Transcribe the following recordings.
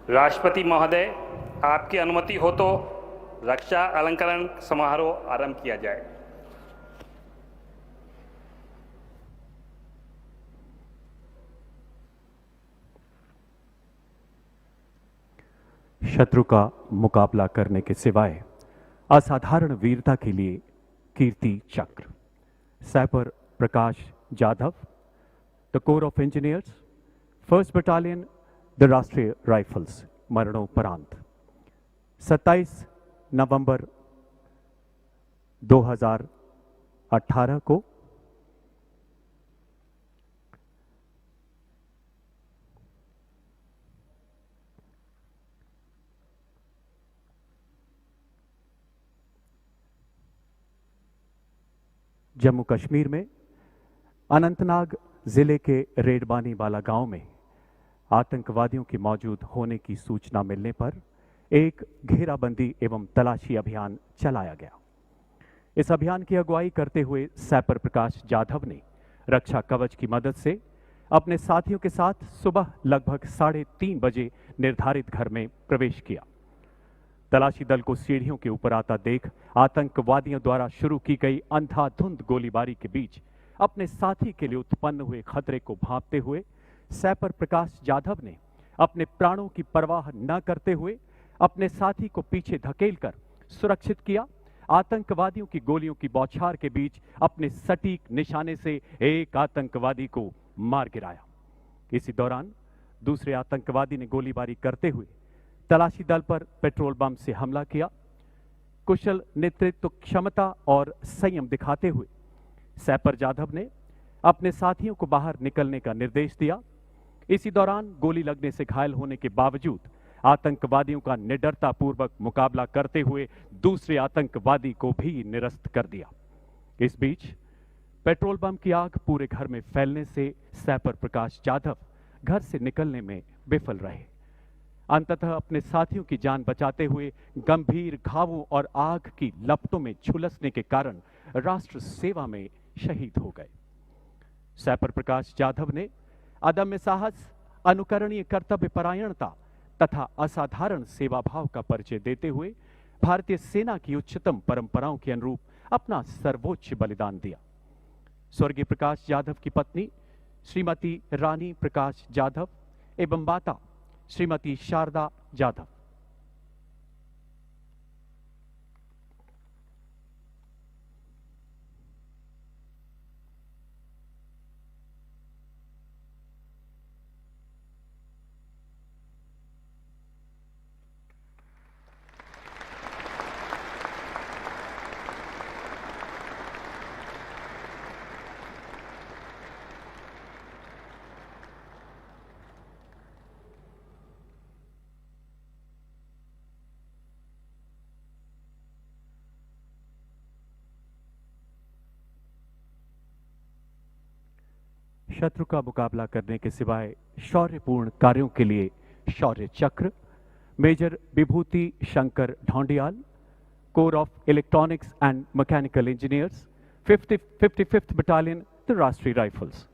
राष्ट्रपति महोदय, आपकी अनुमति हो तो रक्षा अलंकरण समारोह आरंभ किया जाए। शत्रु का मुकाबला करने के सिवाय असाधारण वीरता के लिए Kirti Chakra, sapper Prakash Jadhav, the corps of engineers, 1st battalion, the Rashtriya rifles, मरणोपरांत 27 नवंबर 2018 को जम्मू कश्मीर में अनंतनाग जिले के रेडबानी वाला गांव में आतंकवादियों के मौजूद होने की सूचना मिलने पर एक घेराबंदी एवं तलाशी अभियान चलाया गया। इस अभियान की अगुवाई करते हुए सैपर प्रकाश जाधव ने रक्षा कवच की मदद से अपने साथियों के साथ सुबह लगभग 3:30 बजे निर्धारित घर में प्रवेश किया। तलाशी दल को सीढ़ियों के ऊपर आता देख आतंकवादियों द्वारा शुरू की गई अंधाधुंध गोलीबारी के बीच अपने साथी के लिए उत्पन्न हुए खतरे को भांपते हुए सैपर प्रकाश जाधव ने अपने प्राणों की परवाह न करते हुए अपने साथी को पीछे धकेलकर सुरक्षित किया। आतंकवादियों की गोलियों की बौछार के बीच अपने सटीक निशाने से एक आतंकवादी को मार गिराया। इसी दौरान दूसरे आतंकवादी ने गोलीबारी करते हुए तलाशी दल पर पेट्रोल बम से हमला किया। कुशल नेतृत्व क्षमता और संयम दिखाते हुए सैपर जाधव ने अपने साथियों को बाहर निकलने का निर्देश दिया। इसी दौरान गोली लगने से घायल होने के बावजूद आतंकवादियों का निडरतापूर्वक मुकाबला करते हुए दूसरे आतंकवादी को भी निरस्त कर दिया। इस बीच पेट्रोल बम की आग पूरे घर में फैलने से सैपर प्रकाश जाधव घर से निकलने में विफल रहे। अंततः अपने साथियों की जान बचाते हुए गंभीर घावों और आग की लपटों में झुलसने के कारण राष्ट्र सेवा में शहीद हो गए। सैपर प्रकाश जाधव ने अदम्य साहस, अनुकरणीय कर्तव्य परायणता तथा असाधारण सेवा भाव का परिचय देते हुए भारतीय सेना की उच्चतम परंपराओं के अनुरूप अपना सर्वोच्च बलिदान दिया। स्वर्गीय प्रकाश जाधव की पत्नी श्रीमती रानी प्रकाश जाधव एवं माता श्रीमती शारदा जाधव। शत्रु का मुकाबला करने के सिवाय शौर्यपूर्ण कार्यों के लिए Shaurya Chakra, major Vibhuti Shankar Dhoundiyal, corps of electronics and mechanical engineers, 55th battalion, the Rashtriya rifles.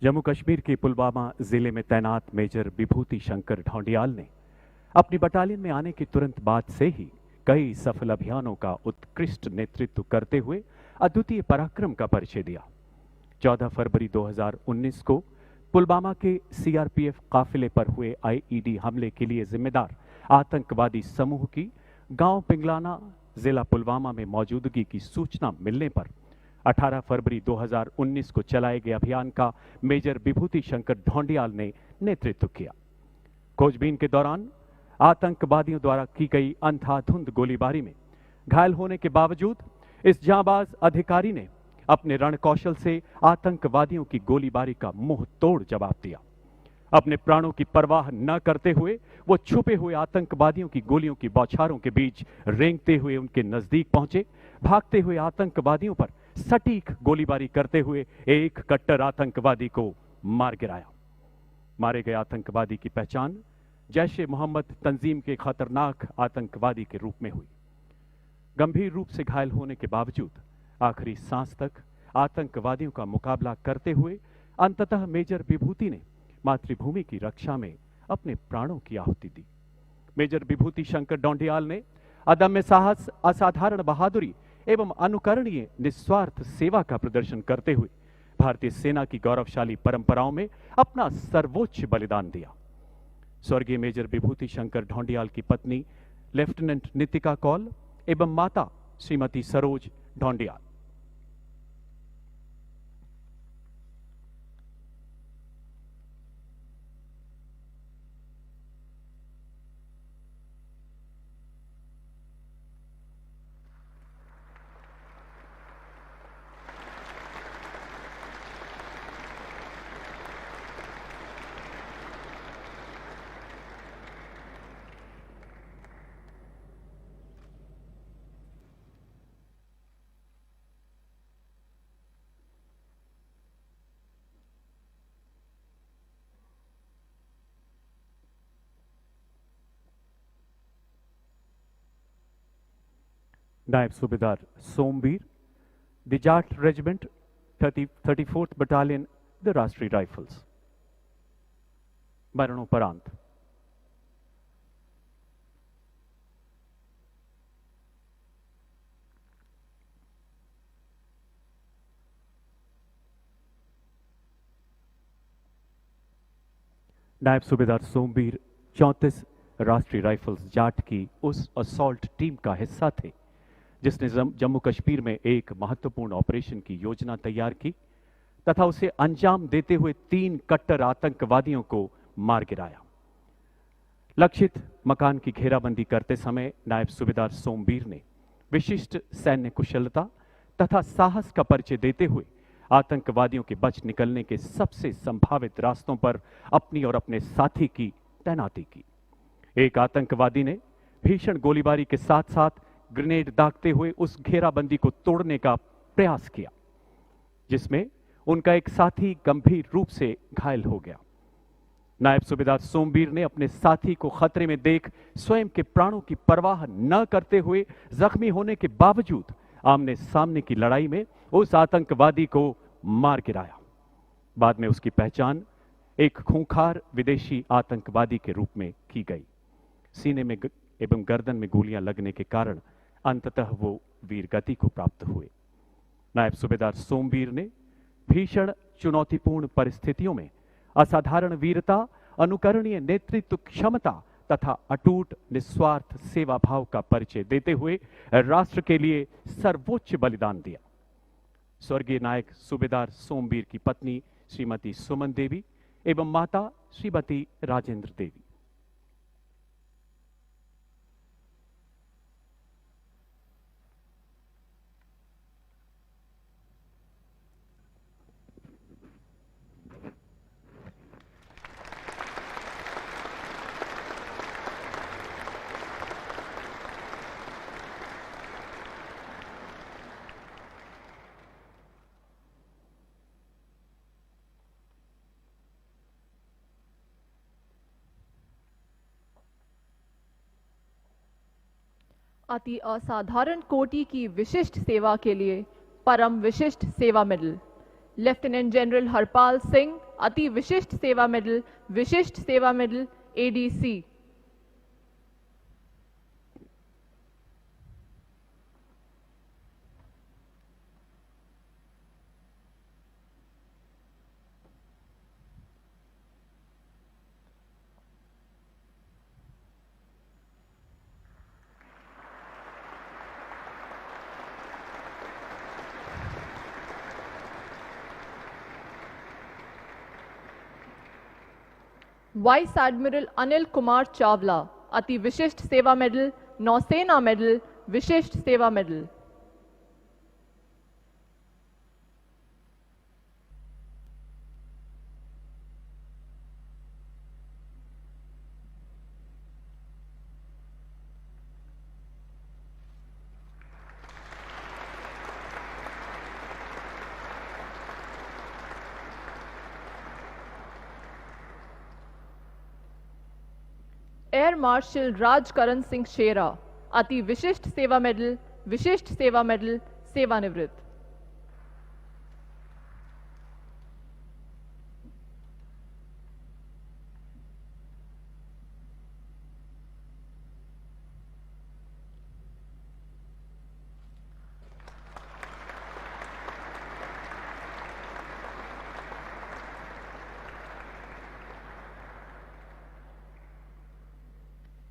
Jammu Kashmir के पुलवामा जिले में तैनात मेजर विभूति शंकर ढौंडियाल ने अपनी बटालियन में आने के तुरंत बाद से ही कई सफल अभियानों का उत्कृष्ट नेतृत्व करते हुए अद्वितीय पराक्रम का परिचय दिया। 14 फरवरी 2019 को पुलवामा के सीआरपीएफ काफिले पर हुए आईईडी हमले के लिए जिम्मेदार आतंकवादी समूह की गांव पिंगलाना, जिला पुलवामा में मौजूदगी की सूचना मिलने पर 18 फरवरी 2019 को चलाए गए अभियान का मेजर विभूति शंकर ढौंडियाल ने नेतृत्व किया। खोजबीन के दौरान आतंकवादियों द्वारा की गई अंधाधुंध गोलीबारी में घायल होने के बावजूद इस जांबाज अधिकारी ने अपने रणकौशल से आतंकवादियों की गोलीबारी का मुंह तोड़ जवाब दिया। अपने प्राणों की परवाह न करते हुए वो छुपे हुए आतंकवादियों की गोलियों की बौछारों के बीच रेंगते हुए उनके नजदीक पहुंचे। भागते हुए आतंकवादियों पर सटीक गोलीबारी करते हुए एक कट्टर आतंकवादी को मार गिराया। मारे गए आतंकवादी की पहचान जैश ए मोहम्मद तंजीम के खतरनाक आतंकवादी के रूप में हुई। गंभीर रूप से घायल होने के बावजूद आखिरी सांस तक आतंकवादियों का मुकाबला करते हुए अंततः मेजर विभूति ने मातृभूमि की रक्षा में अपने प्राणों की आहुति दी। मेजर विभूति शंकर ढोंडियाल ने अदम्य साहस, असाधारण बहादुरी एवं अनुकरणीय निस्वार्थ सेवा का प्रदर्शन करते हुए भारतीय सेना की गौरवशाली परंपराओं में अपना सर्वोच्च बलिदान दिया। स्वर्गीय मेजर विभूति शंकर ढोंडियाल की पत्नी लेफ्टिनेंट नितिका कौल एवं माता श्रीमती सरोज ढोंडियाल। नायब सूबेदार Somvir, the Jat regiment 34th battalion, the Rashtriya rifles. मरणोपरांत नायब सूबेदार सोमवीर 34 राष्ट्रीय राइफल्स जाट की उस असॉल्ट टीम का हिस्सा थे जिसने जम्मू कश्मीर में एक महत्वपूर्ण ऑपरेशन की योजना तैयार की तथा उसे अंजाम देते हुए 3 कट्टर आतंकवादियों को मार गिराया। लक्षित मकान की घेराबंदी करते समय नायब सूबेदार सोमवीर ने विशिष्ट सैन्य कुशलता तथा साहस का परिचय देते हुए आतंकवादियों के बच निकलने के सबसे संभावित रास्तों पर अपनी और अपने साथी की तैनाती की। एक आतंकवादी ने भीषण गोलीबारी के साथ साथ ग्रेनेड दागते हुए उस घेराबंदी को तोड़ने का प्रयास किया, जिसमें उनका एक साथी गंभीर रूप से घायल हो गया। नायब सूबेदार सोमवीर ने अपने साथी को खतरे में देख स्वयं के प्राणों की परवाह न करते हुए जख्मी होने के बावजूद आमने सामने की लड़ाई में उस आतंकवादी को मार गिराया। बाद में उसकी पहचान एक खूंखार विदेशी आतंकवादी के रूप में की गई। सीने में एवं गर्दन में गोलियां लगने के कारण अंततः वो वीरगति को प्राप्त हुए। नायब सूबेदार सोमवीर ने भीषण चुनौतीपूर्ण परिस्थितियों में असाधारण वीरता, अनुकरणीय नेतृत्व क्षमता तथा अटूट निस्वार्थ सेवा भाव का परिचय देते हुए राष्ट्र के लिए सर्वोच्च बलिदान दिया। स्वर्गीय नायक सूबेदार सोमवीर की पत्नी श्रीमती सुमन देवी एवं माता श्रीमती राजेंद्र देवी। अति असाधारण कोटि की विशिष्ट सेवा के लिए Param Vishisht Seva medal lieutenant general Harpal Singh, Ati Vishisht Seva medal ADC. Vice admiral Anil Kumar Chawla, Ati Vishisht Seva medal Nausena medal, Vishisht Seva medal. Air marshal Rajkaran Singh Shera, Ati Vishisht Seva medal Vishisht Seva medal, सेवानिवृत्त।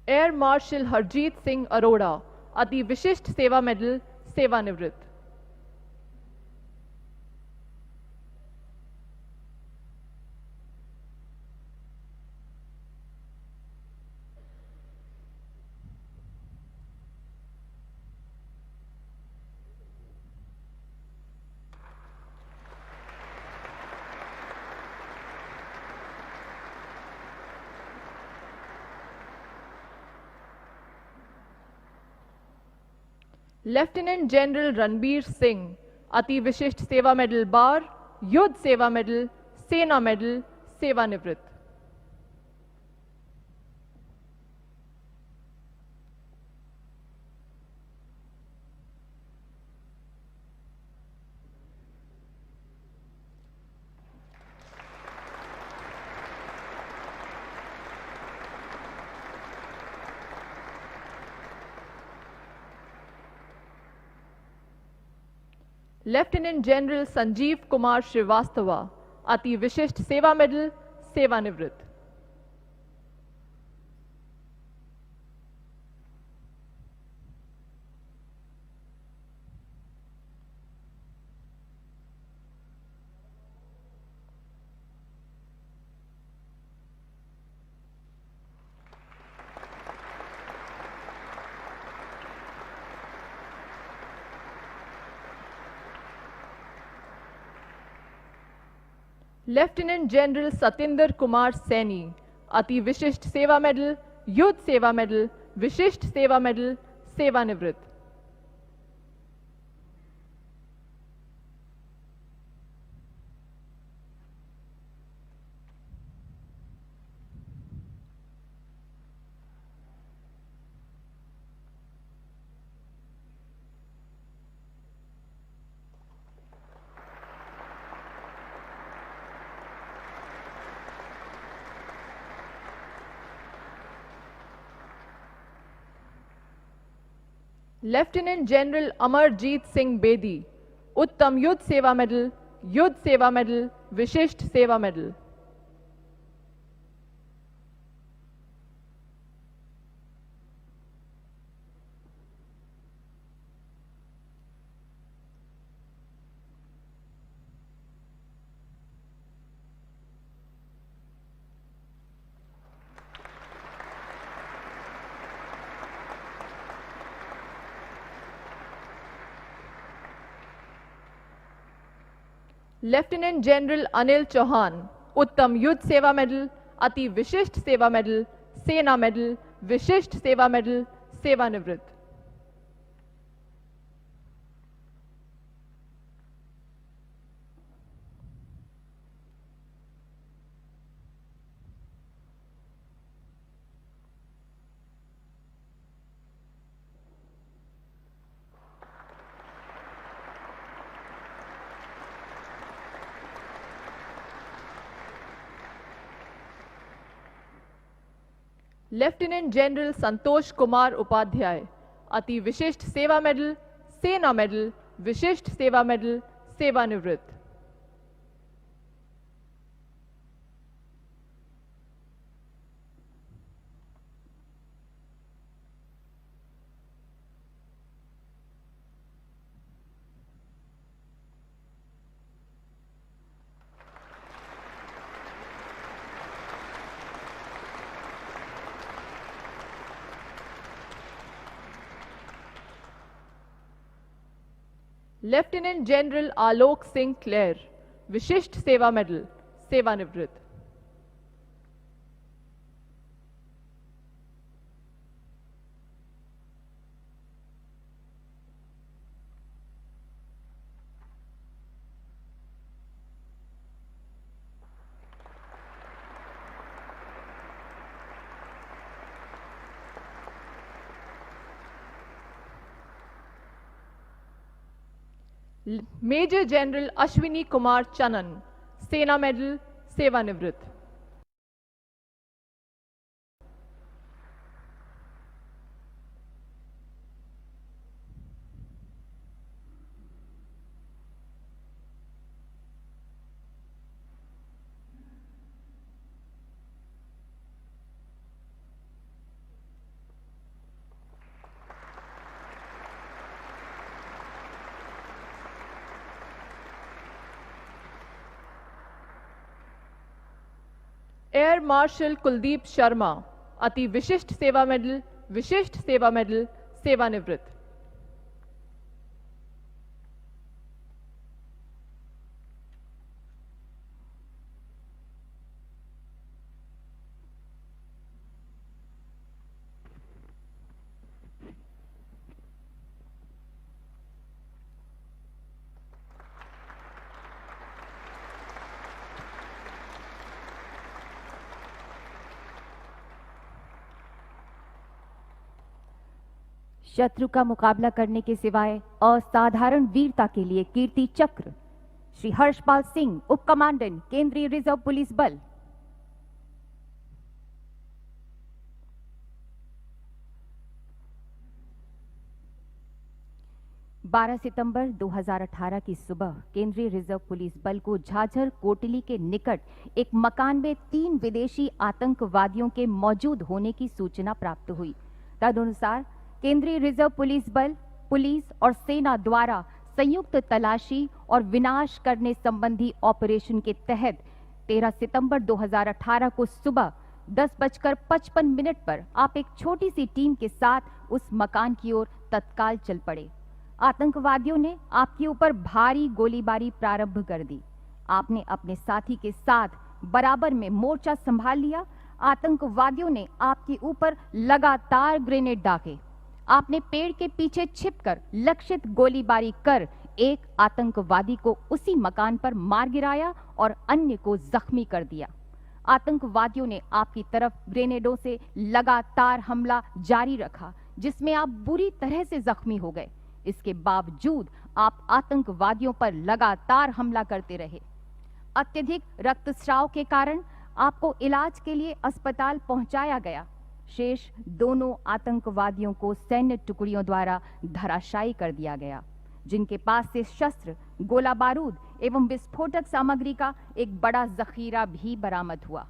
Air marshal Harjeet Singh Arora, Ati Vishisht Seva medal, सेवानिवृत्त। Lieutenant general Ranbir Singh, Ati Vishisht Seva medal बार, युद्ध सेवा मेडल, सेना मेडल, सेवानिवृत्त। लेफ्टिनेंट जनरल संजीव कुमार श्रीवास्तवा, अति विशिष्ट सेवा मेडल, सेवानिवृत्त। लेफ्टिनेंट जनरल सतिंदर कुमार सैनी, अति Vishisht Seva medal, Yuddh Seva medal, Vishisht Seva medal, सेवानिवृत्त। Lieutenant general Amarjit Singh Bedi, Uttam Yuddh Seva medal, Yuddh Seva medal, Vishisht Seva medal. Lieutenant general Anil Chauhan, Uttam Yuddh Seva medal, अति विशिष्ट सेवा मेडल, सेना मेडल, विशिष्ट सेवा मेडल, सेवानिवृत्त। लेफ्टिनेंट जनरल संतोष कुमार उपाध्याय, अति विशिष्ट सेवा मेडल, सेना मेडल, विशिष्ट सेवा मेडल, सेवानिवृत्त। लेफ्टिनेंट जनरल आलोक सिंह क्लेर, विशिष्ट सेवा मेडल, सेवानिवृत्त। मेजर जनरल अश्विनी कुमार चनन, सेना मेडल, सेवानिवृत्त। एयर मार्शल कुलदीप शर्मा, अति विशिष्ट सेवा मेडल, विशिष्ट सेवा मेडल, सेवानिवृत्त। शत्रु का मुकाबला करने के सिवाय असाधारण वीरता के लिए कीर्ति चक्र श्री हर्षपाल सिंह, उप कमांडेंट, केंद्रीय रिजर्व पुलिस बल। बारह सितंबर 2018 की सुबह केंद्रीय रिजर्व पुलिस बल को झाझर कोटली के निकट एक मकान में 3 विदेशी आतंकवादियों के मौजूद होने की सूचना प्राप्त हुई। तदनुसार केंद्रीय रिजर्व पुलिस बल, पुलिस और सेना द्वारा संयुक्त तलाशी और विनाश करने संबंधी ऑपरेशन के तहत 13 सितंबर 2018 को सुबह 10:55 पर आप एक छोटी सी टीम के साथ उस मकान की ओर तत्काल चल पड़े। आतंकवादियों ने आपके ऊपर भारी गोलीबारी प्रारंभ कर दी। आपने अपने साथी के साथ बराबर में मोर्चा संभाल लिया। आतंकवादियों ने आपके ऊपर लगातार ग्रेनेड दागे। आपने पेड़ के पीछे छिपकर लक्षित गोलीबारी कर एक आतंकवादी को उसी मकान पर मार गिराया और अन्य को जख्मी कर दिया। आतंकवादियों ने आपकी तरफ ग्रेनेडों से लगातार हमला जारी रखा, जिसमें आप बुरी तरह से जख्मी हो गए। इसके बावजूद आप आतंकवादियों पर लगातार हमला करते रहे। अत्यधिक रक्तस्राव के कारण आपको इलाज के लिए अस्पताल पहुंचाया गया। शेष दोनों आतंकवादियों को सैन्य टुकड़ियों द्वारा धराशायी कर दिया गया, जिनके पास से शस्त्र, गोला बारूद एवं विस्फोटक सामग्री का एक बड़ा जखीरा भी बरामद हुआ।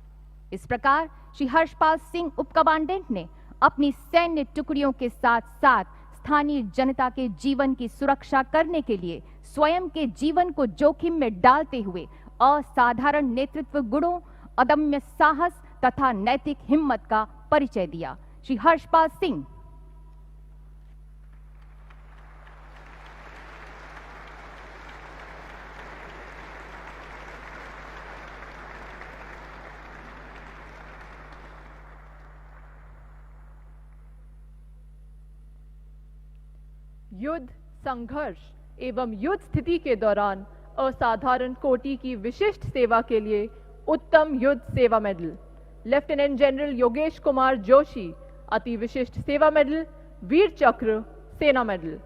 इस प्रकार श्री हर्षपाल सिंह, उप कमांडेंट, ने अपनी सैन्य टुकड़ियों के साथ साथ स्थानीय जनता के जीवन की सुरक्षा करने के लिए स्वयं के जीवन को जोखिम में डालते हुए असाधारण नेतृत्व गुणों, अदम्य साहस तथा नैतिक हिम्मत का परिचय दिया। श्री हर्षपाल सिंह। युद्ध, संघर्ष एवं युद्ध स्थिति के दौरान असाधारण कोटि की विशिष्ट सेवा के लिए Uttam Yuddh Seva medal, lieutenant general Yogesh Kumar Joshi, Ati Vishisht Seva medal, Vir Chakra, Sena medal.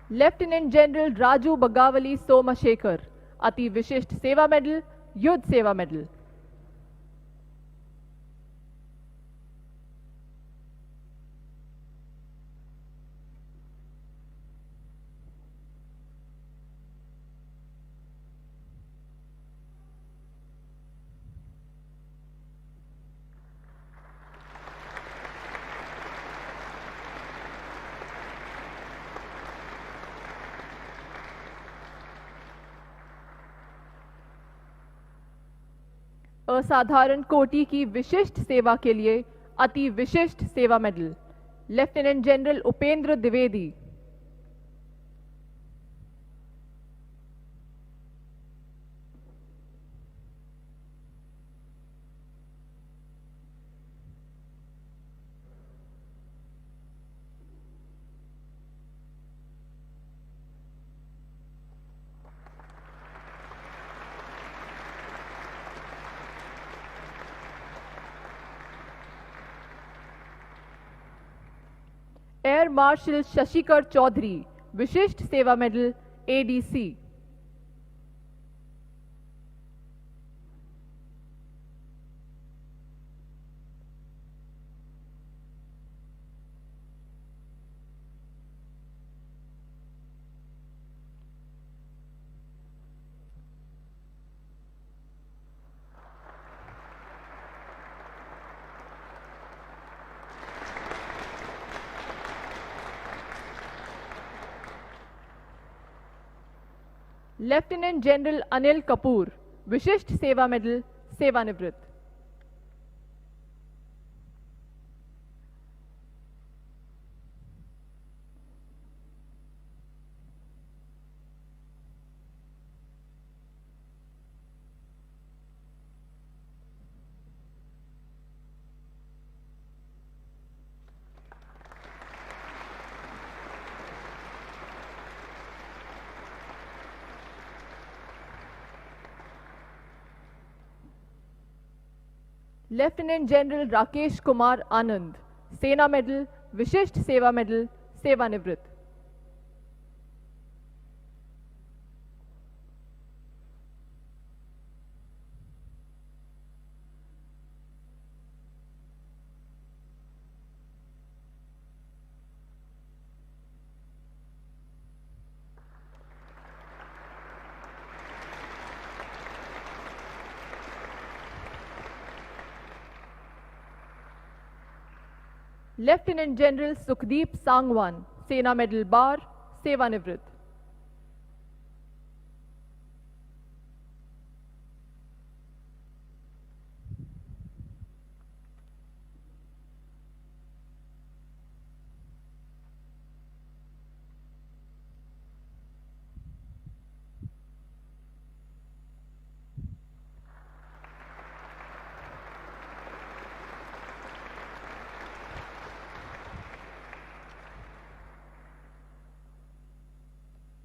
Lieutenant general Raju Bagavali Somashekhar, Ati Vishisht Seva medal, Yuddh Seva medal. असाधारण कोटि की विशिष्ट सेवा के लिए Ati Vishisht Seva medal, lieutenant general Upendra Dwivedi, air marshal Shashikar Chaudhary, Vishisht Seva medal, ADC. Lieutenant general Anil Kapoor, Vishisht Seva medal, सेवानिवृत्त। Lieutenant general Rakesh Kumar Anand, Sena medal, Vishisht Seva medal, सेवानिवृत्त। लेफ्टिनेंट जनरल सुखदीप सांगवान, सेना मेडल बार, सेवानिवृत्त।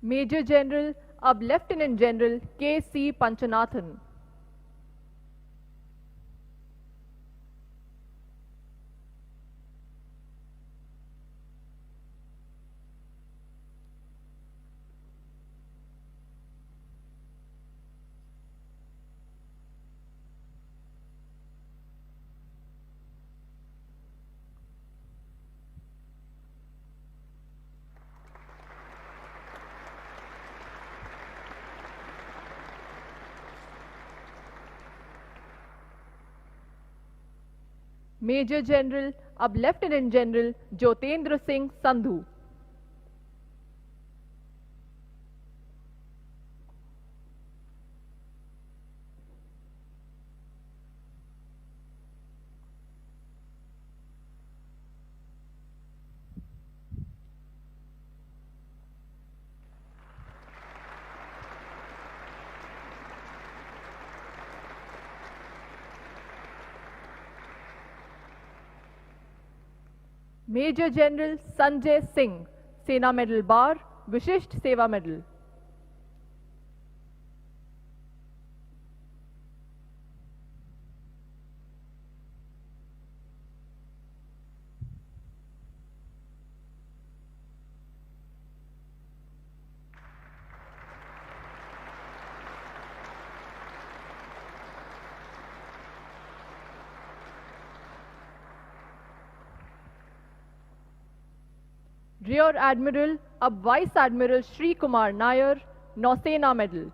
मेजर जनरल अब lieutenant general K C Panchanathan. Major general अब lieutenant general Jyotendra Singh Sandhu. Major general Sanjay Singh, Sena medal bar, Vishisht Seva medal. Rear admiral अब vice admiral Shri Kumar Nair, Nausena medal.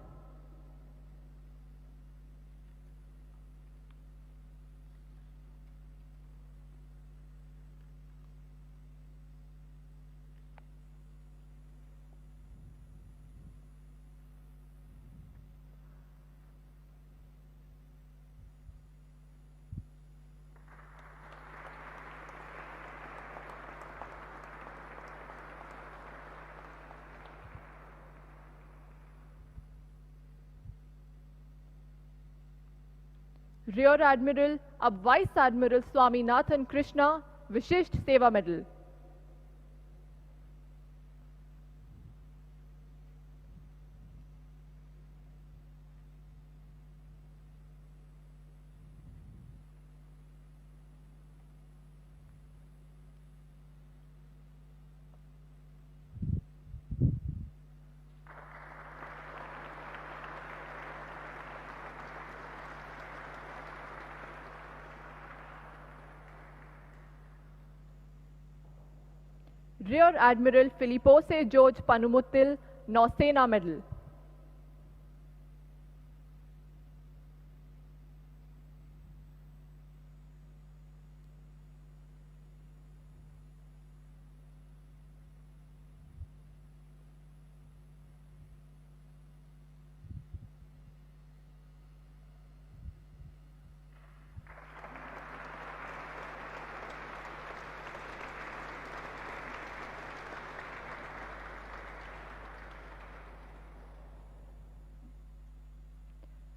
Rear admiral अब vice admiral Swaminathan Krishna, Vishisht Seva medal. Rear admiral Philipose George Panumuttil, Nausena medal.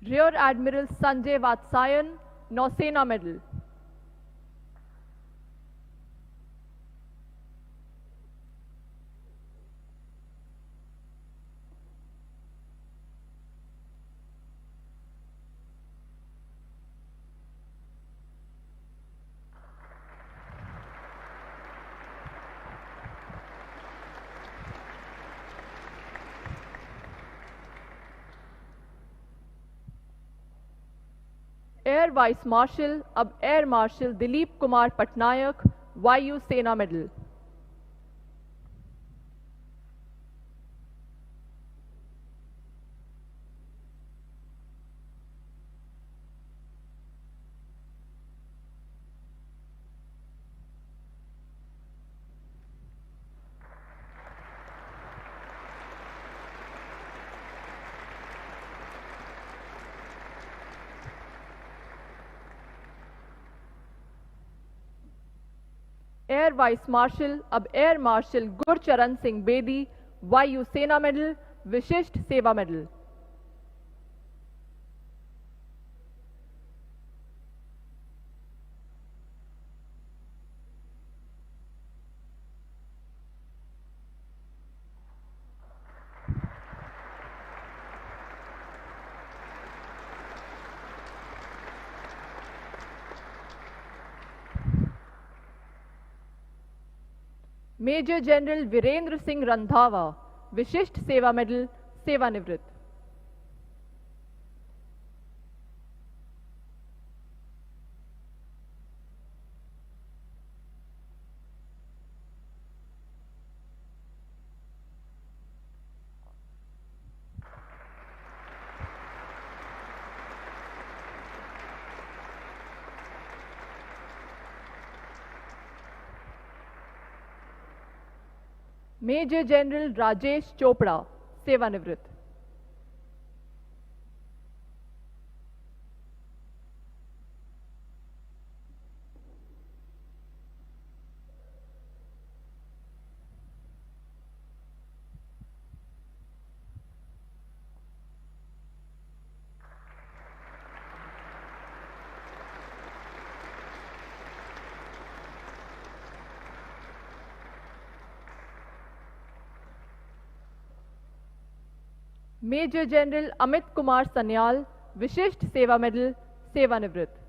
Rear admiral Sanjay Vatsayan, Nausena medal. Air vice marshal अब air marshal Dilip Kumar Patnaik, Vayu Sena medal. Air vice marshal अब air marshal Gurcharan Singh Bedi, Vayu Sena medal, Vishisht Seva medal. Major general Virendra Singh Randhawa, Vishisht Seva medal, सेवानिवृत्त। Major general Rajesh Chopra, सेवानिवृत्त। Major general Amit Kumar Sanyal, Vishisht Seva medal, सेवानिवृत्त।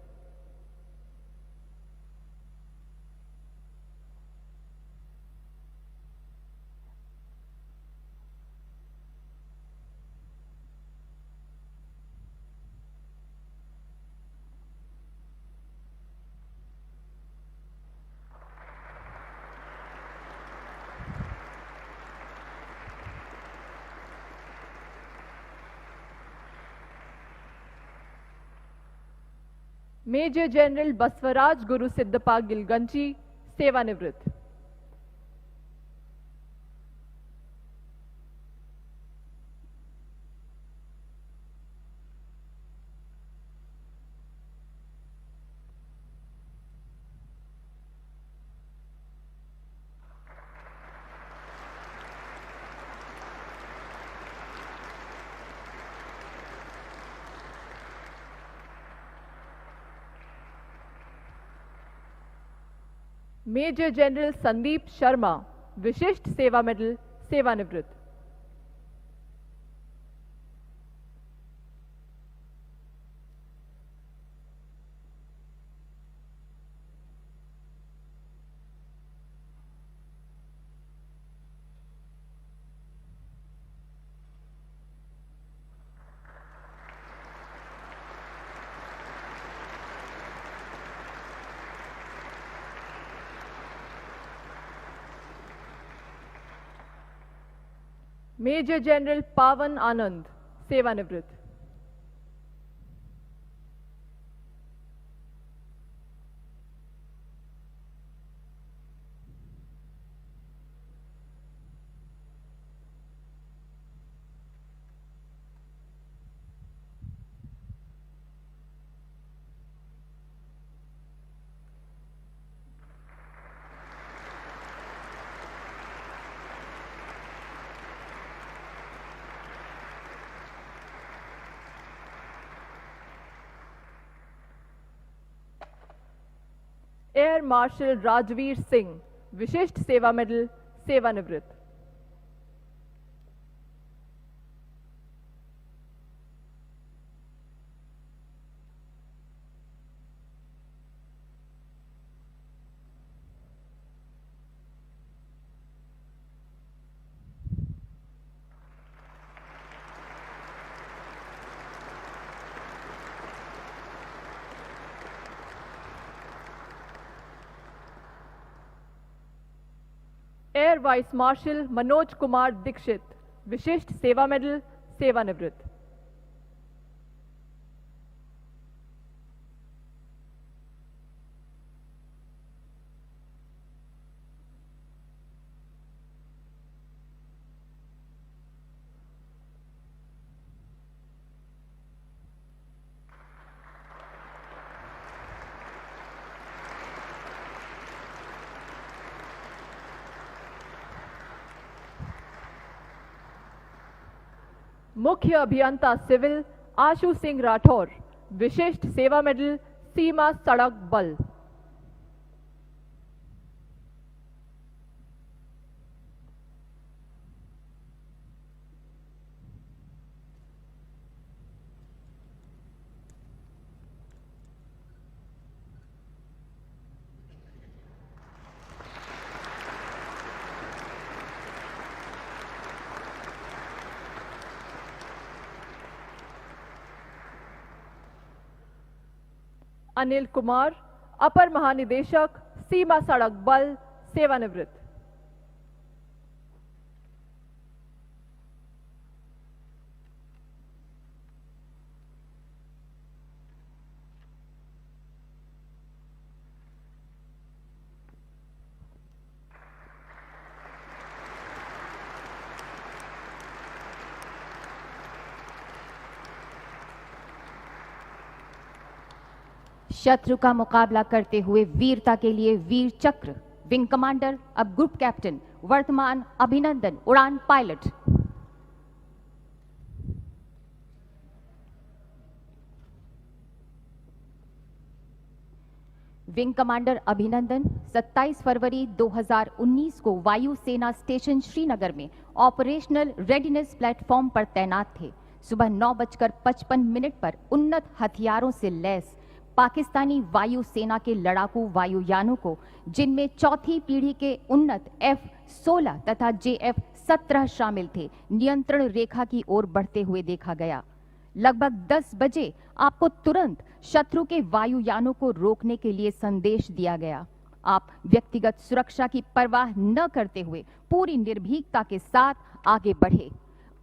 Major general Basavaraj गुरु सिद्धपा गिलगंची, सेवानिवृत्त। Major general Sandeep Sharma, विशिष्ट Seva medal, सेवानिवृत्त। Major general पावन आनंद, सेवानिवृत्त। एयर मार्शल राजवीर सिंह, विशिष्ट सेवा मेडल, सेवानिवृत्त। Air vice marshal Manoj Kumar Dixit, Vishisht Seva medal, सेवानिवृत्त। मुख्य अभियंता सिविल आशु सिंह राठौर, विशिष्ट सेवा मेडल, सीमा सड़क बल। अनिल कुमार, अपर महानिदेशक, सीमा सड़क बल, सेवानिवृत्त। शत्रु का मुकाबला करते हुए वीरता के लिए वीर चक्र, विंग कमांडर अब ग्रुप कैप्टन, वर्तमान अभिनंदन उड़ान पायलट। विंग कमांडर अभिनंदन 27 फरवरी 2019 को वायुसेना स्टेशन श्रीनगर में ऑपरेशनल रेडीनेस प्लेटफॉर्म पर तैनात थे। सुबह 9:55 पर उन्नत हथियारों से लैस पाकिस्तानी वायुसेना के लड़ाकू वायुयानों को, जिनमें चौथी पीढ़ी के उन्नत F-16 तथा JF-17 शामिल थे, नियंत्रण रेखा की ओर बढ़ते हुए देखा गया। लगभग 10 बजे आपको तुरंत शत्रु के वायुयानों को रोकने के लिए संदेश दिया गया। आप व्यक्तिगत सुरक्षा की परवाह न करते हुए पूरी निर्भीकता के साथ आगे बढ़े।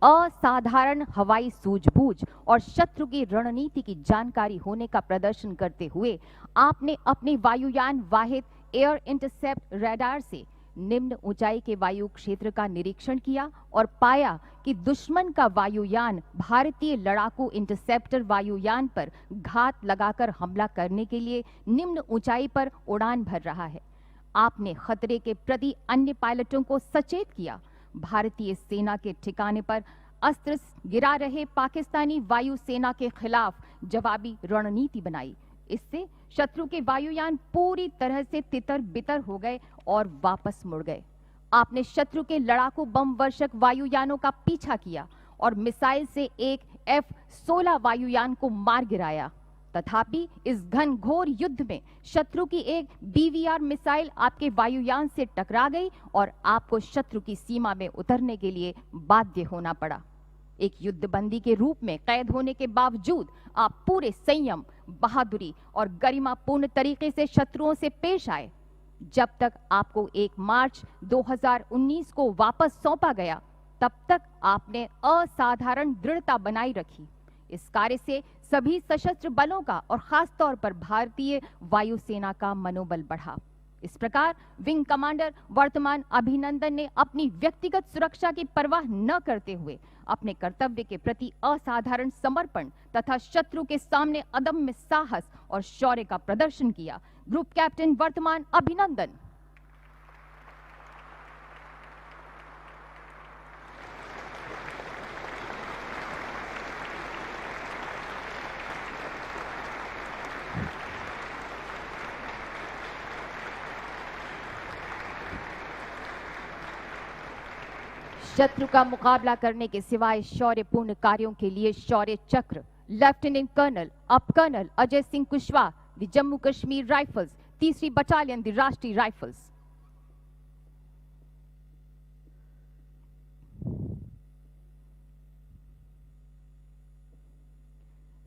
असाधारण हवाई सूझबूझ और शत्रु की रणनीति की जानकारी होने का प्रदर्शन करते हुए आपने अपने वायुयान वाहिद एयर इंटरसेप्ट रडार से निम्न ऊंचाई के वायु क्षेत्र का निरीक्षण किया और पाया कि दुश्मन का वायुयान भारतीय लड़ाकू इंटरसेप्टर वायुयान पर घात लगाकर हमला करने के लिए निम्न ऊंचाई पर उड़ान भर रहा है। आपने खतरे के प्रति अन्य पायलटों को सचेत किया। भारतीय सेना के ठिकाने पर अस्त्र गिरा रहे पाकिस्तानी वायुसेना के खिलाफ जवाबी रणनीति बनाई। इससे शत्रु के वायुयान पूरी तरह से तितर बितर हो गए और वापस मुड़ गए। आपने शत्रु के लड़ाकू बम वर्षक वायुयानों का पीछा किया और मिसाइल से एक F-16 वायुयान को मार गिराया। तथापि इस घनघोर युद्ध में शत्रु की एक BVR मिसाइल आपके वायुयान से टकरा गई और आपको शत्रु की सीमा में उतरने के लिए बाध्य होना पड़ा। एक युद्धबंदी के रूप में कैद होने के बावजूद आप पूरे संयम, बहादुरी और गरिमापूर्ण तरीके से शत्रुओं से पेश आए। जब तक आपको 1 मार्च 2019 को वापस सौंपा गया, तब तक आपने असाधारण दृढ़ता बनाई रखी। इस कार्य से सभी सशस्त्र बलों का और खास तौर पर भारतीय वायुसेना का मनोबल बढ़ा। इस प्रकार विंग कमांडर वर्तमान अभिनंदन ने अपनी व्यक्तिगत सुरक्षा की परवाह न करते हुए अपने कर्तव्य के प्रति असाधारण समर्पण तथा शत्रु के सामने अदम्य साहस और शौर्य का प्रदर्शन किया। ग्रुप कैप्टन वर्तमान अभिनंदन। शत्रु का मुकाबला करने के सिवाय शौर्यपूर्ण कार्यों के लिए शौर्य चक्र लेफ्टिनेंट कर्नल अप colonel Ajay Singh Kushwaha, the Jammu Kashmir rifles, 3री बटालियन, द राष्ट्रीय राइफल्स।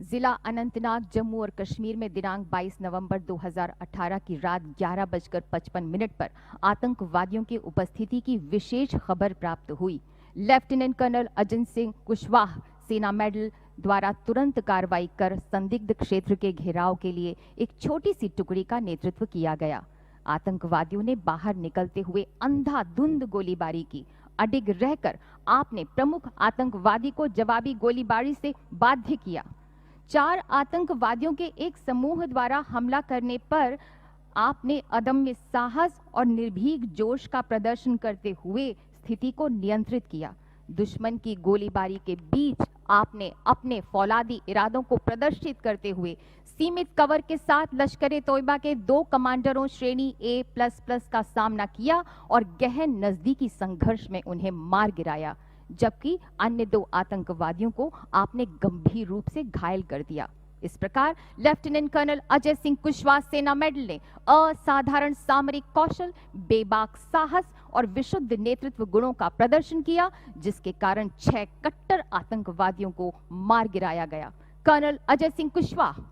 जिला अनंतनाग, जम्मू और कश्मीर में दिनांक 22 नवंबर 2018 की रात 11:55 पर आतंकवादियों की उपस्थिति की विशेष खबर प्राप्त हुई। लेफ्टिनेंट कर्नल अजय सिंह कुशवाहा सेना मेडल द्वारा तुरंत कार्रवाई कर संदिग्ध क्षेत्र के घेराव के लिए एक छोटी सी टुकड़ी का नेतृत्व किया गया। आतंकवादियों ने बाहर निकलते हुए अंधाधुंध गोलीबारी की। अडिग रहकर आपने प्रमुख आतंकवादी को जवाबी गोलीबारी से बाध्य किया। 4 आतंकवादियों के एक समूह द्वारा हमला करने पर आपने अदम्य साहस और निर्भीक जोश का प्रदर्शन करते हुए स्थिति को नियंत्रित किया। दुश्मन की गोलीबारी के बीच आपने अपने फौलादी इरादों को प्रदर्शित करते हुए सीमित कवर के साथ लश्कर ए तोयबा के 2 कमांडरों श्रेणी A++ का सामना किया और गहन नजदीकी संघर्ष में उन्हें मार गिराया, जबकि अन्य 2 आतंकवादियों को आपने गंभीर रूप से घायल कर दिया। इस प्रकार लेफ्टिनेंट कर्नल अजय सिंह कुशवाहा सेना मेडल ने असाधारण सामरिक कौशल, बेबाक साहस और विशुद्ध नेतृत्व गुणों का प्रदर्शन किया, जिसके कारण 6 कट्टर आतंकवादियों को मार गिराया गया। कर्नल अजय सिंह कुशवाहा।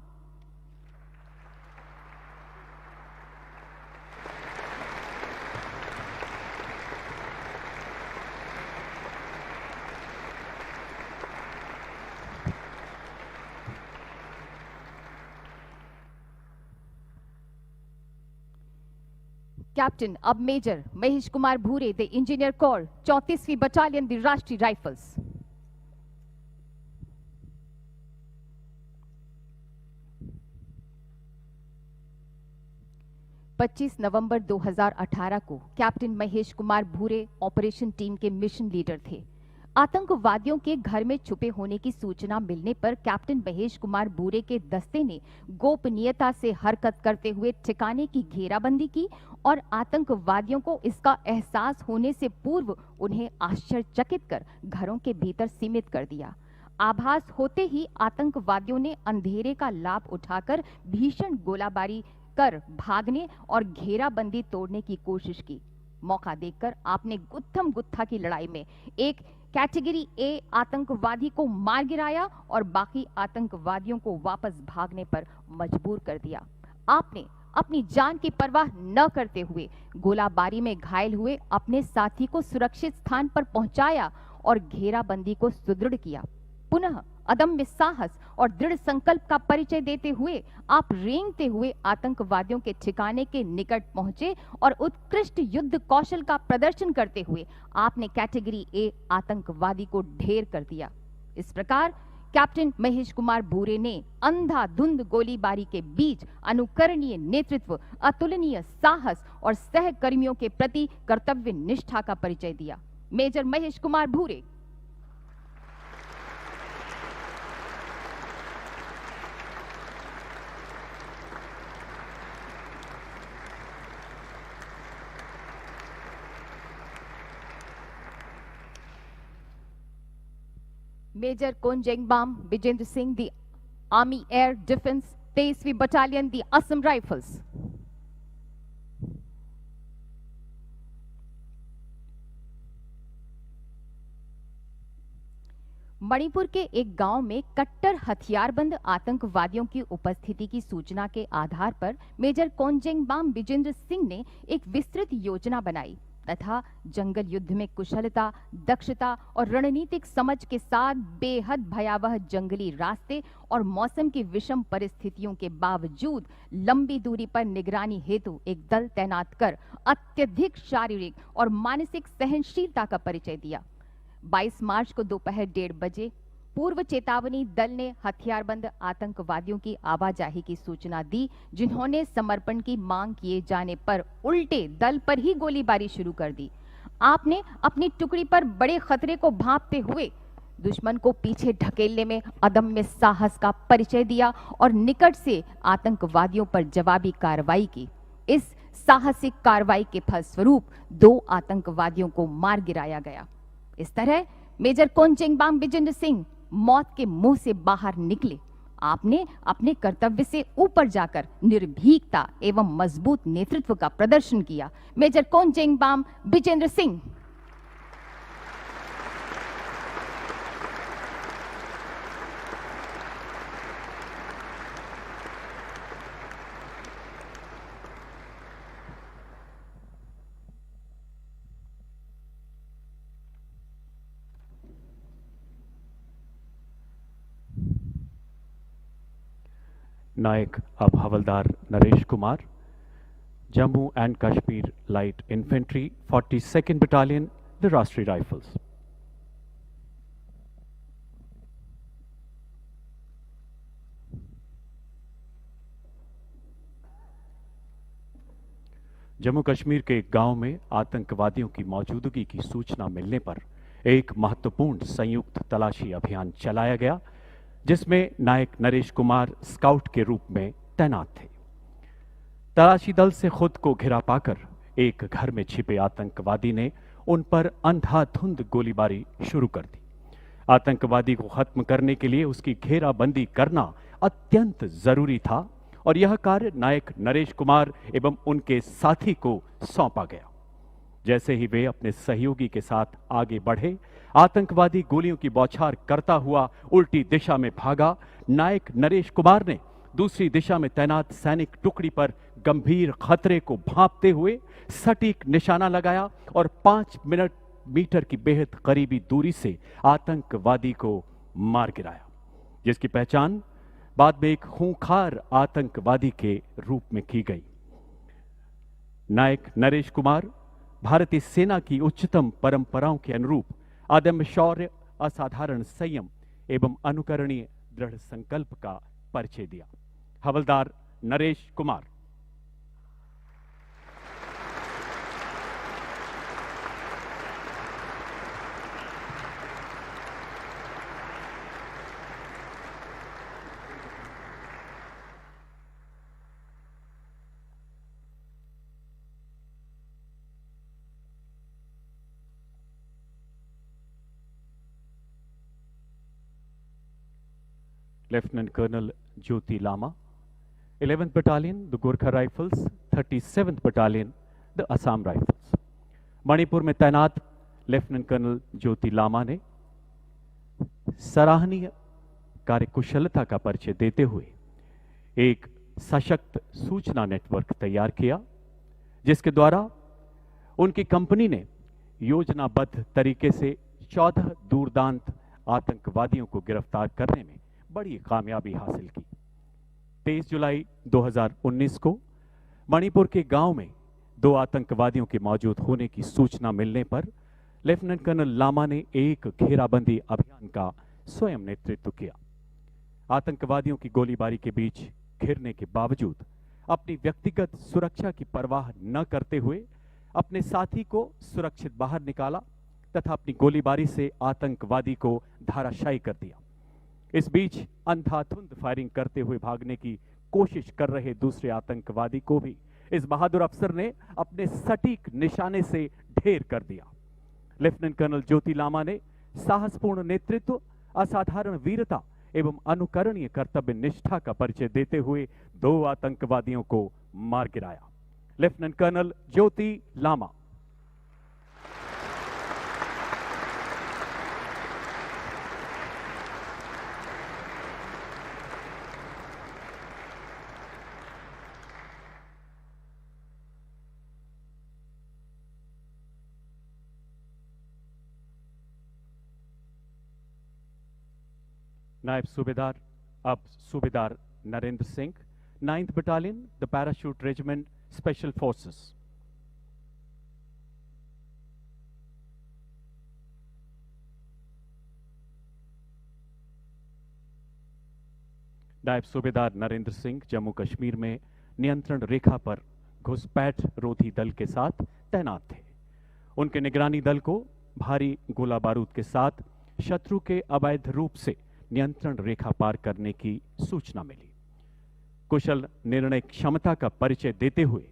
कैप्टन अब major Mahesh Kumar Bhure, the engineer corps, 34वीं बटालियन, द राष्ट्रीय राइफल्स। पच्चीस नवंबर 2018 को captain Mahesh Kumar Bhure operation team के मिशन लीडर थे। आतंकवादियों के घर में छुपे होने की सूचना मिलने पर कैप्टन महेश कुमार भूरे के दस्ते ने गोपनीयता से हरकत करते हुए ठिकाने की घेराबंदी की और आतंकवादियों को इसका एहसास होने से पूर्व उन्हें आश्चर्यचकित कर घरों के भीतर सीमित कर दिया। आभास होते ही आतंकवादियों ने अंधेरे का लाभ उठाकर भीषण गोलाबारी कर भागने और घेराबंदी तोड़ने की कोशिश की। मौका देखकर आपने गुत्थम गुत्था की लड़ाई में एक कैटेगरी A आतंकवादी को मार गिराया और बाकी आतंकवादियों को वापस भागने पर मजबूर कर दिया। आपने अपनी जान की परवाह न करते हुए गोलाबारी में घायल हुए अपने साथी को सुरक्षित स्थान पर पहुंचाया और घेराबंदी को सुदृढ़ किया। पुनः अदम्य साहस और दृढ़ संकल्प का परिचय देते हुए आप रेंगते हुए आतंकवादियों के ठिकाने के निकट पहुंचे और उत्कृष्ट युद्ध कौशल का प्रदर्शन करते हुए आपने कैटेगरी A आतंकवादी को ढेर कर दिया। इस प्रकार कैप्टन महेश कुमार भूरे ने अंधाधुंध गोलीबारी के बीच अनुकरणीय नेतृत्व, अतुलनीय साहस और सहकर्मियों के प्रति कर्तव्य निष्ठा का परिचय दिया। मेजर महेश कुमार भूरे। Major Konjengbam Bijendra Singh, the Army Air Defense 23वीं Battalion, the Assam Rifles. Manipur के एक गांव में कट्टर हथियारबंद आतंकवादियों की उपस्थिति की सूचना के आधार पर मेजर कोंजेंगबाम बिजेंद्र सिंह ने एक विस्तृत योजना बनाई तथा जंगल युद्ध में कुशलता, दक्षता और रणनीतिक समझ के साथ बेहद भयावह जंगली रास्ते और मौसम की विषम परिस्थितियों के बावजूद लंबी दूरी पर निगरानी हेतु एक दल तैनात कर अत्यधिक शारीरिक और मानसिक सहनशीलता का परिचय दिया। 22 मार्च को दोपहर 1:30 बजे पूर्व चेतावनी दल ने हथियारबंद आतंकवादियों की आवाजाही की सूचना दी, जिन्होंने समर्पण की मांग किए जाने पर उल्टे दल पर ही गोलीबारी शुरू कर दी। आपने अपनी टुकड़ी पर बड़े खतरे को भांपते हुए दुश्मन को पीछे ढकेलने में अदम्य साहस का परिचय दिया और निकट से आतंकवादियों पर जवाबी कार्रवाई की। इस साहसिक कार्रवाई के फलस्वरूप 2 आतंकवादियों को मार गिराया गया। इस तरह मेजर कोंजेंगबाम बिजेंद्र सिंह मौत के मुंह से बाहर निकले। आपने अपने कर्तव्य से ऊपर जाकर निर्भीकता एवं मजबूत नेतृत्व का प्रदर्शन किया। मेजर कोंजेंगबाम बिजेंद्र सिंह। नायक अब havildar Naresh Kumar, Jammu and Kashmir light infantry 42nd battalion, the Rashtriya rifles. Jammu Kashmir के एक गांव में आतंकवादियों की मौजूदगी की सूचना मिलने पर एक महत्वपूर्ण संयुक्त तलाशी अभियान चलाया गया, जिसमें नायक नरेश कुमार स्काउट के रूप में तैनात थे। तलाशी दल से खुद को घिरा पाकर एक घर में छिपे आतंकवादी ने उन पर अंधाधुंध गोलीबारी शुरू कर दी। आतंकवादी को खत्म करने के लिए उसकी घेराबंदी करना अत्यंत जरूरी था और यह कार्य नायक नरेश कुमार एवं उनके साथी को सौंपा गया। जैसे ही वे अपने सहयोगी के साथ आगे बढ़े, आतंकवादी गोलियों की बौछार करता हुआ उल्टी दिशा में भागा। नायक नरेश कुमार ने दूसरी दिशा में तैनात सैनिक टुकड़ी पर गंभीर खतरे को भांपते हुए सटीक निशाना लगाया और 5 मीटर की बेहद करीबी दूरी से आतंकवादी को मार गिराया, जिसकी पहचान बाद में एक खूंखार आतंकवादी के रूप में की गई। नायक नरेश कुमार भारतीय सेना की उच्चतम परंपराओं के अनुरूप अदम्य शौर्य, असाधारण संयम एवं अनुकरणीय दृढ़ संकल्प का परिचय दिया। हवलदार Naresh Kumar. Lieutenant Colonel Jyoti Lama, 11th Battalion, the Gorkha Rifles, 37th Battalion, the Assam Rifles. Manipur में तैनात लेफ्टिनेंट कर्नल ज्योति लामा ने सराहनीय कार्यकुशलता का परिचय देते हुए एक सशक्त सूचना नेटवर्क तैयार किया, जिसके द्वारा उनकी कंपनी ने योजनाबद्ध तरीके से 14 दूरदांत आतंकवादियों को गिरफ्तार करने में बड़ी कामयाबी हासिल की। 23 जुलाई 2019 को मणिपुर के गांव में 2 आतंकवादियों के मौजूद होने की सूचना मिलने पर लेफ्टिनेंट कर्नल लामा ने एक घेराबंदी अभियान का स्वयं नेतृत्व किया। आतंकवादियों की गोलीबारी के बीच घिरने के बावजूद अपनी व्यक्तिगत सुरक्षा की परवाह न करते हुए अपने साथी को सुरक्षित बाहर निकाला तथा अपनी गोलीबारी से आतंकवादी को धराशायी कर दिया। इस बीच अंधाधुंध फायरिंग करते हुए भागने की कोशिश कर रहे दूसरे आतंकवादी को भी इस बहादुर अफसर ने अपने सटीक निशाने से ढेर कर दिया। लेफ्टिनेंट कर्नल ज्योति लामा ने साहसपूर्ण नेतृत्व असाधारण वीरता एवं अनुकरणीय कर्तव्य निष्ठा का परिचय देते हुए 2 आतंकवादियों को मार गिराया। लेफ्टिनेंट कर्नल ज्योति लामा। नायब सूबेदार अब सूबेदार Narendra Singh, 9th battalion, the parachute regiment, special forces. नायब सूबेदार नरेंद्र सिंह जम्मू कश्मीर में नियंत्रण रेखा पर घुसपैठ रोधी दल के साथ तैनात थे। उनके निगरानी दल को भारी गोला बारूद के साथ शत्रु के अवैध रूप से नियंत्रण रेखा पार करने की सूचना मिली। कुशल निर्णय क्षमता का परिचय देते हुए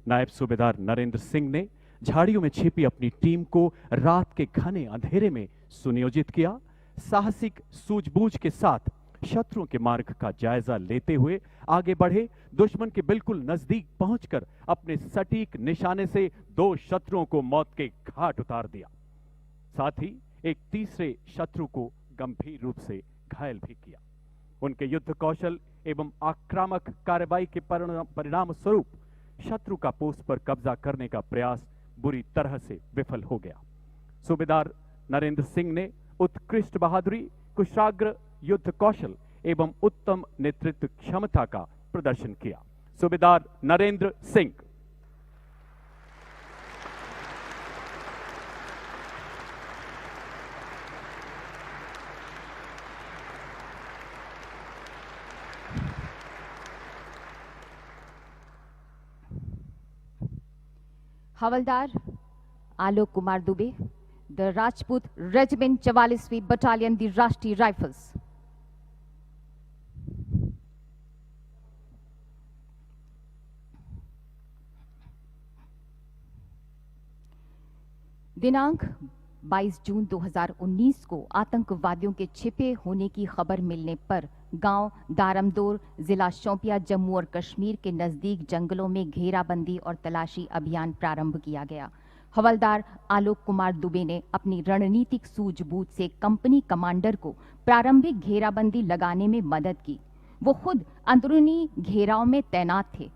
नायब सूबेदार नरेंद्र सिंह ने झाड़ियों में छिपी अपनी टीम को रात के घने अंधेरे में सुनियोजित किया। साहसिक सूझबूझ के साथ शत्रुओं के मार्ग का जायजा लेते हुए आगे बढ़े। दुश्मन के बिल्कुल नजदीक पहुंचकर अपने सटीक निशाने से 2 शत्रुओं को मौत के घाट उतार दिया। साथ ही एक तीसरे शत्रु को गंभीर रूप से घायल भी किया। उनके युद्ध कौशल एवं आक्रामक कार्रवाई के परिणाम स्वरूप शत्रु का पोस्ट पर कब्जा करने का प्रयास बुरी तरह से विफल हो गया। सूबेदार नरेंद्र सिंह ने उत्कृष्ट बहादुरी, कुशाग्र युद्ध कौशल एवं उत्तम नेतृत्व क्षमता का प्रदर्शन किया। सूबेदार नरेंद्र सिंह। हवलदार आलोक कुमार दुबे, द राजपूत रेजिमेंट 44वीं बटालियन, द राष्ट्रीय राइफल्स। दिनांक 22 जून 2019 को आतंकवादियों के छिपे होने की खबर मिलने पर गांव दारमदोर, जिला शोपियां, जम्मू और कश्मीर के नजदीक जंगलों में घेराबंदी और तलाशी अभियान प्रारंभ किया गया। हवलदार आलोक कुमार दुबे ने अपनी रणनीतिक सूझबूझ से कंपनी कमांडर को प्रारंभिक घेराबंदी लगाने में मदद की। वो खुद अंदरूनी घेराव में तैनात थे।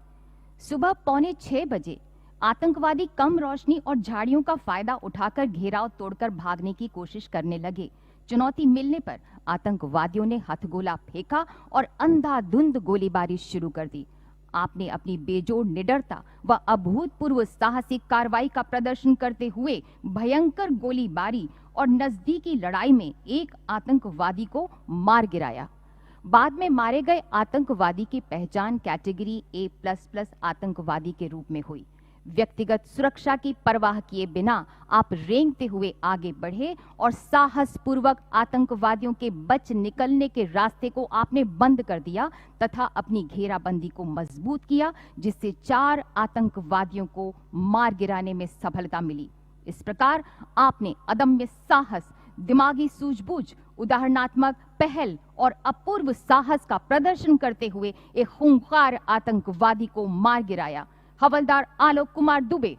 सुबह 5:45 बजे आतंकवादी कम रोशनी और झाड़ियों का फायदा उठाकर घेराव तोड़कर भागने की कोशिश करने लगे। चुनौती मिलने पर आतंकवादियों ने हथगोला फेंका और अंधाधुंध गोलीबारी शुरू कर दी। आपने अपनी बेजोड़ निडरता व अभूतपूर्व साहसिक कार्रवाई का प्रदर्शन करते हुए भयंकर गोलीबारी और नजदीकी लड़ाई में एक आतंकवादी को मार गिराया। बाद में मारे गए आतंकवादी की पहचान कैटेगरी A++ आतंकवादी के रूप में हुई। व्यक्तिगत सुरक्षा की परवाह किए बिना आप रेंगते हुए आगे बढ़े और साहसपूर्वक आतंकवादियों के बच निकलने के रास्ते को आपने बंद कर दिया तथा अपनी घेराबंदी को मजबूत किया, जिससे 4 आतंकवादियों को मार गिराने में सफलता मिली। इस प्रकार आपने अदम्य साहस, दिमागी सूझबूझ, उदाहरणात्मक पहल और अपूर्व साहस का प्रदर्शन करते हुए एक खूंखार आतंकवादी को मार गिराया। हवलदार आलोक कुमार दुबे।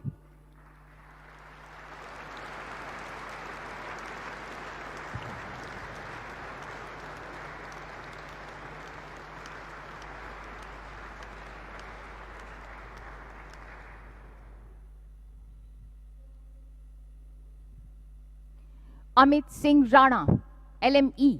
अमित सिंह राणा, LME।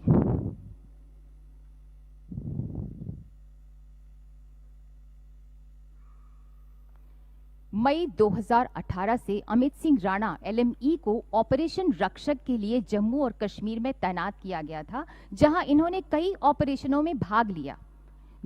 मई 2018 से अमित सिंह राणा LME को ऑपरेशन रक्षक के लिए जम्मू और कश्मीर में तैनात किया गया था, जहां इन्होंने कई ऑपरेशनों में भाग लिया।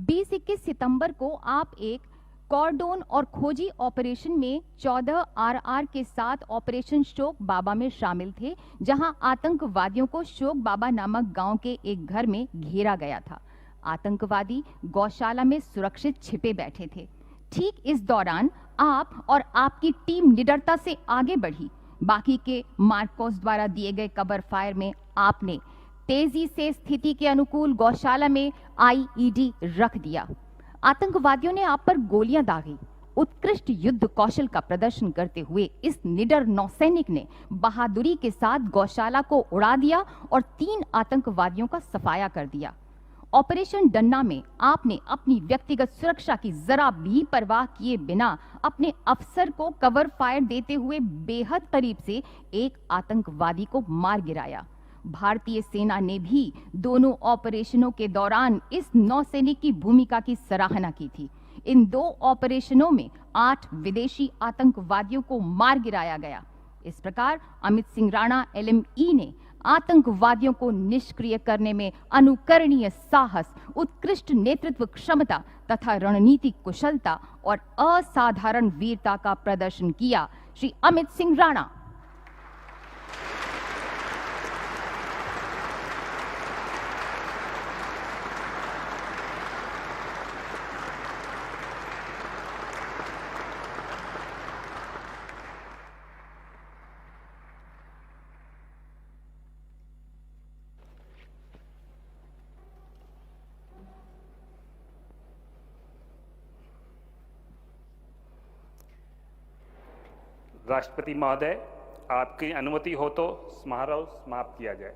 20-21 सितंबर को आप एक कॉर्डोन और खोजी ऑपरेशन में 14 RR के साथ ऑपरेशन शोक बाबा में शामिल थे, जहां आतंकवादियों को शोक बाबा नामक गांव के एक घर में घेरा गया था। आतंकवादी गौशाला में सुरक्षित छिपे बैठे थे। ठीक इस दौरान आप और आपकी टीम निडरता से आगे बढ़ी। बाकी के मार्कोस द्वारा दिए गए कवर फायर में आपने तेजी से स्थिति के अनुकूल गौशाला में आईईडी रख दिया। आतंकवादियों ने आप पर गोलियां दागी। उत्कृष्ट युद्ध कौशल का प्रदर्शन करते हुए इस निडर नौसैनिक ने बहादुरी के साथ गौशाला को उड़ा दिया और 3 आतंकवादियों का सफाया कर दिया। ऑपरेशन डन्ना में आपने अपनी व्यक्तिगत सुरक्षा की जरा भी परवाह किए बिना अपने अफसर को कवर फायर देते हुए बेहद करीब से एक आतंकवादी को मार गिराया। भारतीय सेना ने भी दोनों ऑपरेशनों के दौरान इस नौसैनिक की भूमिका की सराहना की थी। इन 2 ऑपरेशनों में 8 विदेशी आतंकवादियों को मार गिराया गया। इस प्रकार अमित सिंह राणा LME ने आतंकवादियों को निष्क्रिय करने में अनुकरणीय साहस, उत्कृष्ट नेतृत्व क्षमता तथा रणनीतिक कुशलता और असाधारण वीरता का प्रदर्शन किया। श्री अमित सिंह राणा। राष्ट्रपति महोदय, आपकी अनुमति हो तो समारोह समाप्त किया जाए।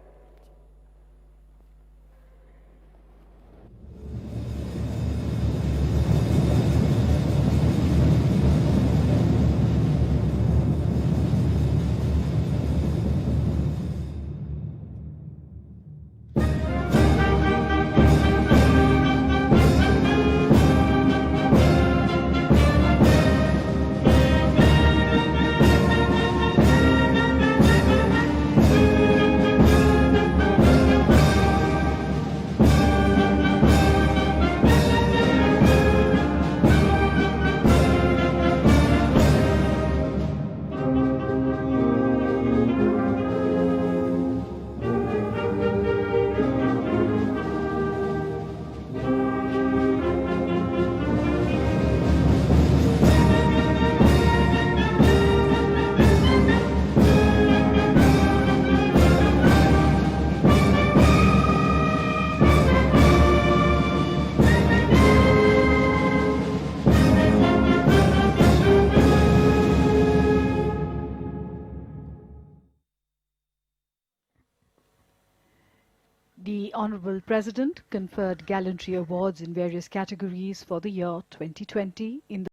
The Honorable President conferred gallantry awards in various categories for the year 2020 in the